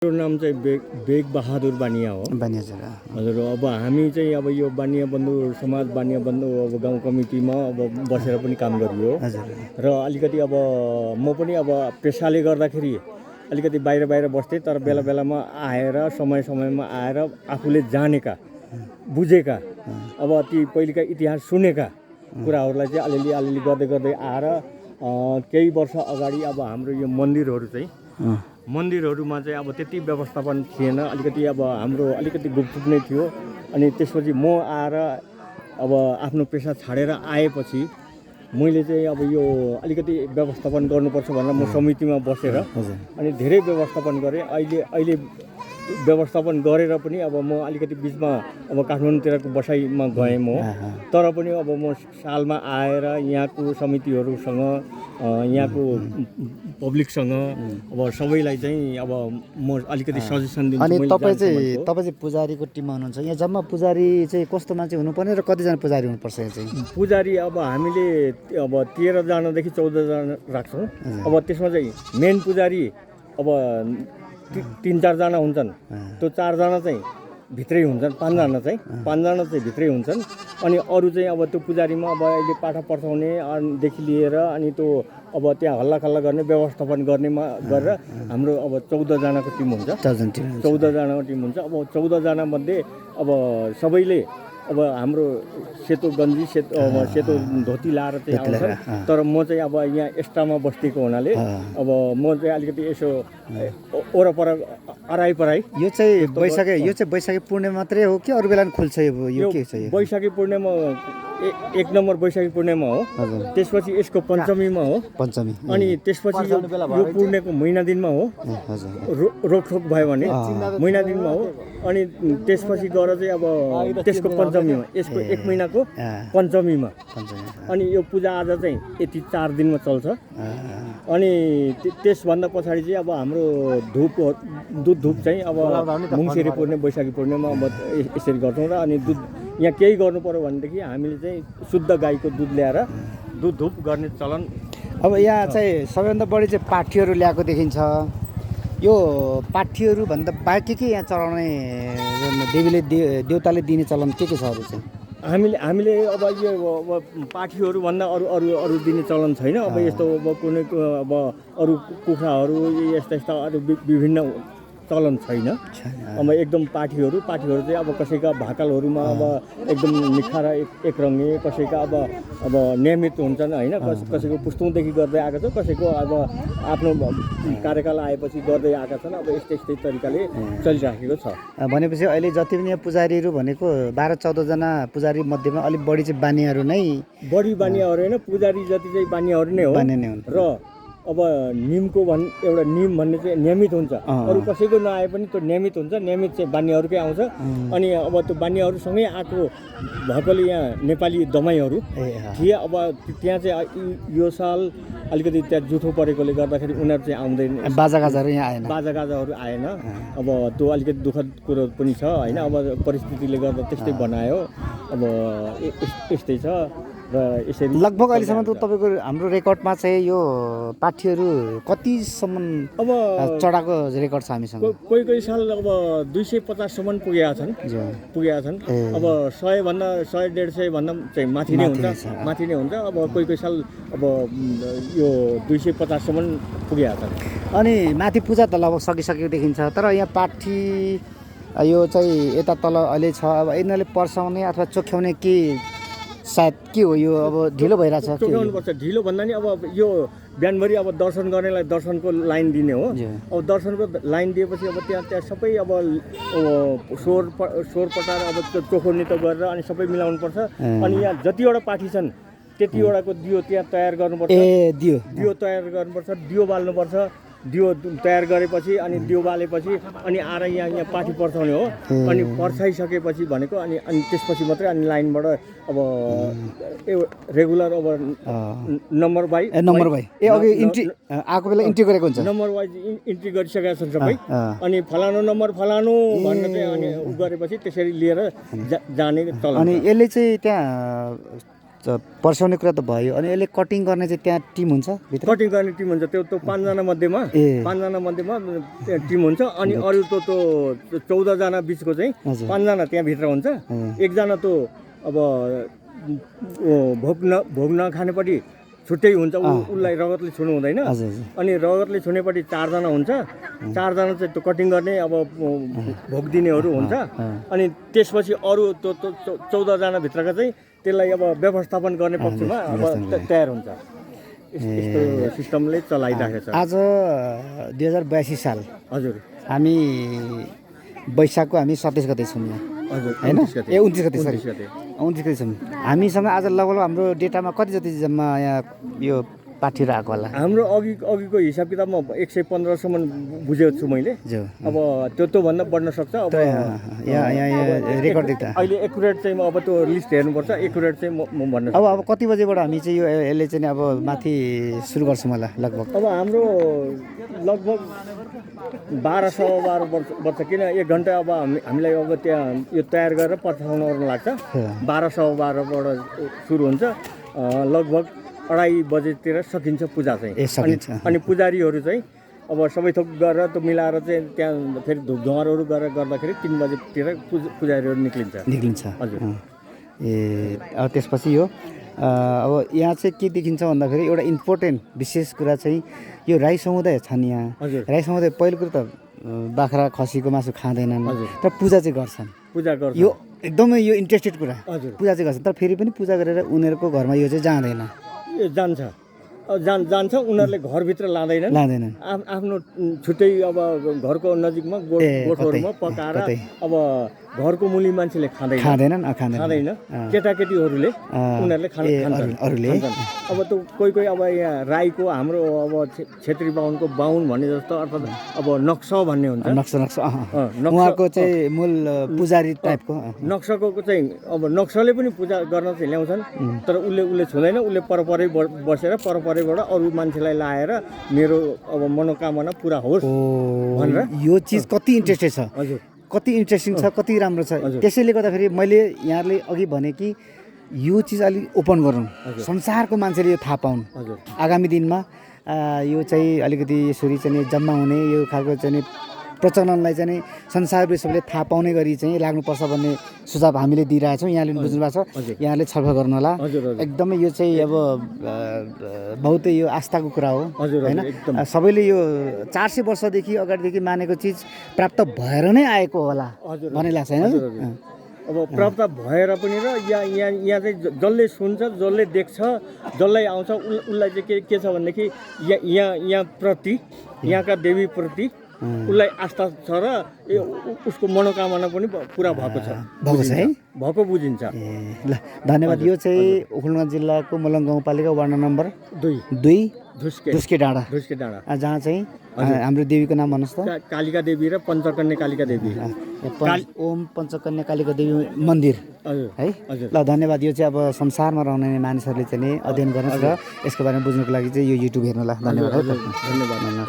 मेरो नाम चाहिँ बेग बहादुर बानिया हो। बानिया जरा हजुर, अब हामी चाहिँ अब यो बानिया बन्धु समाज बानिया बन्धु अब गाउँ कमिटीमा अब बसेर पनि काम गरियो। हजुर र अलिकति अब म पनि अब पेसाले गर्दाखेरि अलिकति बाहिर बस्थेँ, तर बेला बेलामा आएर समय समयमा आएर आफूले जानेका बुझेका अब ती पहिलेका इतिहास सुनेका कुराहरूलाई चाहिँ अलिअलि गर्दै आएर केही वर्ष अगाडि अब हाम्रो यो मन्दिरहरू चाहिँ मन्दिरहरूमा चाहिँ अब त्यति व्यवस्थापन थिएन, अलिकति अब हाम्रो अलिकति गुपचुप नै थियो। अनि त्यसपछि म आएर अब आफ्नो पेसा छाडेर आएपछि मैले चाहिँ अब यो अलिकति व्यवस्थापन गर्नुपर्छ भनेर म समितिमा बसेर अनि धेरै व्यवस्थापन गरेँ। अहिले व्यवस्थापन गरेर पनि अब म अलिकति बिचमा अब काठमाडौँतिरको बसाइमा गएँ म, तर पनि अब म सालमा आएर यहाँको समितिहरूसँग यहाँको पब्लिकसँग अब सबैलाई चाहिँ अब म अलिकति सजेसन दिन्छु। अनि तपाईँ चाहिँ पुजारीको टिममा हुनुहुन्छ। यहाँ जम्मा पुजारी चाहिँ कस्तो मान्छे हुनुपर्ने र कतिजना पुजारी हुनुपर्छ? यहाँ चाहिँ पुजारी अब हामीले अब 13 जनादेखि 14 जना राख्छौँ। अब त्यसमा चाहिँ मेन पुजारी अब 3-4 जना हुन्छन्, त्यो 4 जना चाहिँ भित्रै हुन्छन्, 5 जना चाहिँ भित्रै हुन्छन्। अनि अरू चाहिँ अब त्यो पुजारीमा अब अहिले पाठा पढाउनेदेखि लिएर अनि त्यो अब त्यहाँ हल्लाखल्ला गर्ने व्यवस्थापन गर्नेमा गरेर हाम्रो अब 14 जनाको टिम हुन्छ। 14 जनाको टिम हुन्छ। अब 14 जना मध्ये अब सबैले अब हाम्रो सेतो गन्जी सेतो धोती लाएर चाहिँ आउँछ। तर म चाहिँ अब यहाँ एक्स्ट्रामा बस्तीको हुनाले अब म चाहिँ अलिकति यसो वरपर अराइपराइ। यो चाहिँ वैशाखी पूर्णिमा मात्रै हो कि अरू बेला पनि खुल्छ? यो के छ? वैशाखी पूर्णिमा एक नम्बर वैशाखी पूर्णिमा हो, त्यसपछि यसको पञ्चमीमा हो पञ्चमी, अनि त्यसपछि यो पूर्णेको महिना दिनमा हो, रोकठोक भयो भने महिना दिनमा हो। अनि त्यसपछि गएर चाहिँ अब त्यसको पञ्चमीमा, यसको 1 महिनाको पञ्चमीमा। अनि यो पूजाआजा चाहिँ यति 4 दिनमा चल्छ। अनि त्यसभन्दा पछाडि चाहिँ अब हाम्रो दुध चाहिँ अब मुङसिरे पूर्णे वैशाखी पूर्णिमा अब यसरी गर्छौँ। र अनि दुध यहाँ केही गर्नु पर्यो भनेदेखि हामीले चाहिँ शुद्ध गाईको दुध ल्याएर दुध धुप गर्ने चलन। अब यहाँ चाहिँ सबैभन्दा बढी चाहिँ पाठीहरू ल्याएको देखिन्छ। यो पाठीहरू भन्दा बाँकी के यहाँ चलाउने देवताले दिने चलन के छ अरू चाहिँ? हामीले अब यो अब पाठीहरू भन्दा अरू दिने चलन छैन। अब यस्तो अब कुनै अब अरू कुखुराहरू यस्ता अरू विभिन्न चलन छैन। अब एकदम पाठीहरू चाहिँ अब कसैका भाकलहरूमा अब एकदम निखारा एक रङ्गे, कसैका अब नियमित हुन्छन् होइन, कसैको पुस्तौँदेखि गर्दै आएको छ, कसैको अब आफ्नो कार्यकाल आएपछि गर्दै आएका छन्। अब यस्तै तरिकाले चलिराखेको छ। भनेपछि अहिले जति पनि यहाँ पुजारीहरू भनेको 12-14 जना पुजारी मध्येमा अलिक बढी चाहिँ बानियाहरू नै बढी बानियाहरू होइन, पुजारी जति चाहिँ बानियाहरू नै हो। र अब निमको एउटा निम भन्ने चाहिँ नियमित हुन्छ, अरू कसैको नआए पनि त्यो नियमित हुन्छ। नियमित चाहिँ बानियाहरूकै आउँछ। अनि अब त्यो बानियाहरूसँगै आएको भएकोले यहाँ नेपाली दमाईहरू थिए। अब त्यहाँ चाहिँ यो साल अलिकति त्यहाँ जुठो परेकोले गर्दाखेरि उनीहरू चाहिँ आउँदैन, बाजागाजाहरू आएन। अब त्यो अलिकति दुःखद कुरो पनि छ होइन। अब परिस्थितिले गर्दा त्यस्तै बनायो। अब यस्तै छ। र यसरी लगभग अहिलेसम्म त तपाईँको हाम्रो रेकर्डमा चाहिँ यो पाठीहरू कतिसम्म अब चढाएको रेकर्ड छ हामीसँग? कोही साल अब 250 सम्म पुगेका छन्। अब 100-150 भन्दा चाहिँ माथि नै हुन्छ। अब कोही साल अब यो 250 सम्म पुगेका छन्। अनि माथि पूजा त लगभग सकिसकेको देखिन्छ, तर यहाँ पाठी यो चाहिँ यता तल अहिले छ। अब यिनीहरूले पर्साउने अथवा चोख्याउने के सायद के हो? यो अब ढिलो भइरहेछ। चोख्याउनुपर्छ। ढिलो भन्दा नि अब यो बिहानभरि अब दर्शन गर्नेलाई दर्शनको लाइन दिने हो। अब दर्शनको लाइन दिएपछि अब त्यहाँ सबै अब स्वर पटाएर अब चोखोर्नी त गरेर अनि सबै मिलाउनुपर्छ। अनि यहाँ जतिवटा पाठी छन् त्यतिवटाको दियो त्यहाँ तयार गर्नुपर्छ। दियो तयार गर्नुपर्छ, दियो बाल्नुपर्छ। दियो तयार गरेपछि अनि दियो बालेपछि अनि आएर यहाँ पाठी पर्साउने हो। अनि पर्साइसकेपछि भनेको अनि त्यसपछि मात्रै अनि लाइनबाट अब रेगुलर अब नम्बर वाइज अघि इन्ट्री आएको बेला इन्ट्री गरेको हुन्छ। नम्बर वाइज इन्ट्री गरिसकेका छन् सबै। अनि फलानु नम्बर फलानु भनेर चाहिँ अनि गरेपछि त्यसरी लिएर जाने चलन। अनि यसले चाहिँ त्यहाँ पर्साउने कुरा त भयो अनि यसले कटिङ गर्ने चाहिँ त्यहाँ टिम हुन्छ भित्र कटिङ गर्ने टिम हुन्छ त्यो 5जना मध्येमा ए 5जना मध्येमा टिम हुन्छ अनि अरू त्यो 14 जना बिचको चाहिँ हजुर 5जना त्यहाँ भित्र हुन्छ एकजना त अब भोग नखानेपट्टि छुट्टै हुन्छ उसलाई रगतले छुनु हुँदैन हजुर हजुर अनि रगतले छुनेपट्टि 4 जना हुन्छ 4 जना चाहिँ त्यो कटिङ गर्ने अब भोग दिनेहरू हुन्छ अनि त्यसपछि अरू त्यो 14 जना भित्रका चाहिँ त्यसलाई अब व्यवस्थापन गर्ने पक्षमा अब तयार हुन्छ यस्तो सिस्टमले चलाइराखेको छ आज 2082 साल हजुर हामी वैशाखको हामी 27 गते छौँ यहाँ हजुर हैन 29 गते। ए 29 गते सरी 29 गते 29 गते छौँ हामीसँग आज लगभग हाम्रो डेटामा कति जति जम्मा यहाँ यो पाठीहरू आएको होला हाम्रो अघिको हिसाब किताबमा 115 सम्म बुझेको छु मैले जो अब त्यो भन्दा बढ्न सक्छ अब यहाँ रेकर्ड देख्दा अहिले एकुरेट चाहिँ म अब त्यो लिस्ट हेर्नुपर्छ एकुरेट चाहिँ म भन्न सक्छु अब कति बजेबाट हामी चाहिँ यो यसले चाहिँ अब माथि सुरु गर्छौँ होला लगभग अब हाम्रो लगभग 12:12 वर्ष किन 1 घन्टा अब हामीलाई अब त्यहाँ यो तयार गरेर पठाउन लाग्छ 12:12बाट सुरु हुन्छ लगभग 2:30 बजेतिर सकिन्छ पूजा ए, चाहिँ सकिन्छ। अनि पुजारीहरू चाहिँ अब सबै थोक गरेर त्यो मिलाएर चाहिँ त्यहाँ फेरि धुपधुँवरहरू गरेर गर्दाखेरि 3 बजेतिर पुजारीहरू निक्लिन्छ हजुर ए अब त्यसपछि यो अब यहाँ चाहिँ के देखिन्छ भन्दाखेरि एउटा इम्पोर्टेन्ट विशेष कुरा चाहिँ यो राई समुदाय छन् यहाँ हजुर राई समुदाय पहिलो कुरो त बाख्रा खसीको मासु खाँदैनन् हजुर। तर पूजा चाहिँ गर्छन् पूजा गर्छ यो एकदमै यो इन्ट्रेस्टेड कुरा हजुर पूजा चाहिँ गर्छन् तर फेरि पनि पूजा गरेर उनीहरूको घरमा यो चाहिँ जाँदैन यो जान्छ जान्छ उनीहरूले घरभित्र लाँदैनन् लाँदैनन् आफ्नो छुट्टै अब घरको नजिकमा गोठहरूमा पकाएर कतै। अब घरको मुली मान्छेले खाँदैन खाँदैन खाँदैन केटाकेटीहरूले उनीहरूले खान्छन् अरूले अब त्यो कोही अब यहाँ राईको हाम्रो अब छेत्री बाहुनको बाहुन भन्ने जस्तो अर्थात् अब नक्स भन्ने हुन्छ नक्सा नक्सा नक्स उहाँको चाहिँ मूल पुजारी टाइपको नक्सको चाहिँ अब नक्सले पनि पूजा गर्न चाहिँ ल्याउँछन् तर उसले छुँदैन उसले परपरै बसेर परपरैबाट अरू मान्छेलाई लाएर मेरो अब मनोकामना पुरा होस् भनेर यो चिज कति इन्ट्रेस्टेड छ हजुर कति इन्ट्रेस्टिङ छ कति राम्रो छ त्यसैले गर्दाखेरि मैले यहाँले अघि भने कि यो चिज अलिक ओपन गरौँ संसारको मान्छेले यो थाहा पाउन् हजुर आगामी दिनमा यो चाहिँ अलिकति यसरी चाहिँ जम्मा हुने यो खालको चाहिँ प्रचलनलाई चाहिँ संसारभरि सबैले थाहा पाउने गरी चाहिँ लाग्नुपर्छ भन्ने सुझाव हामीले दिइरहेछौँ यहाँले पनि बुझ्नु भएको छ यहाँले छलफल गर्नु होला एकदमै यो चाहिँ अब बहुतै यो आस्थाको कुरा हो होइन सबैले यो 400 वर्षदेखि अगाडिदेखि मानेको चिज प्राप्त भएर नै आएको होला भन्ने लाग्छ होइन अब प्राप्त भएर पनि र यहाँ चाहिँ जसले सुन्छ जसले देख्छ जसलाई आउँछ उसलाई चाहिँ के छ भनेदेखि यहाँ प्रति यहाँका देवी प्रति उसलाई आस्था छ र उसको मनोकामना पनि पुरा भएको छ है भएको बुझिन्छ ल धन्यवाद यो चाहिँ ओखलढुङ्गा जिल्लाको मलङ गाउँपालिका वार्ड नम्बर 2 धुस्के डाँडा जहाँ चाहिँ हाम्रो देवीको नाम भन्नुहोस् त कालिका देवी र पञ्चकन्या कालिका देवी ओम पञ्चकन्या कालिका देवी मन्दिर है ल धन्यवाद यो चाहिँ अब संसारमा रहने मानिसहरूले चाहिँ अध्ययन गर्नुहोस् र यसको बारेमा बुझ्नुको लागि चाहिँ यो युट्युब हेर्नु होला धन्यवाद धन्यवाद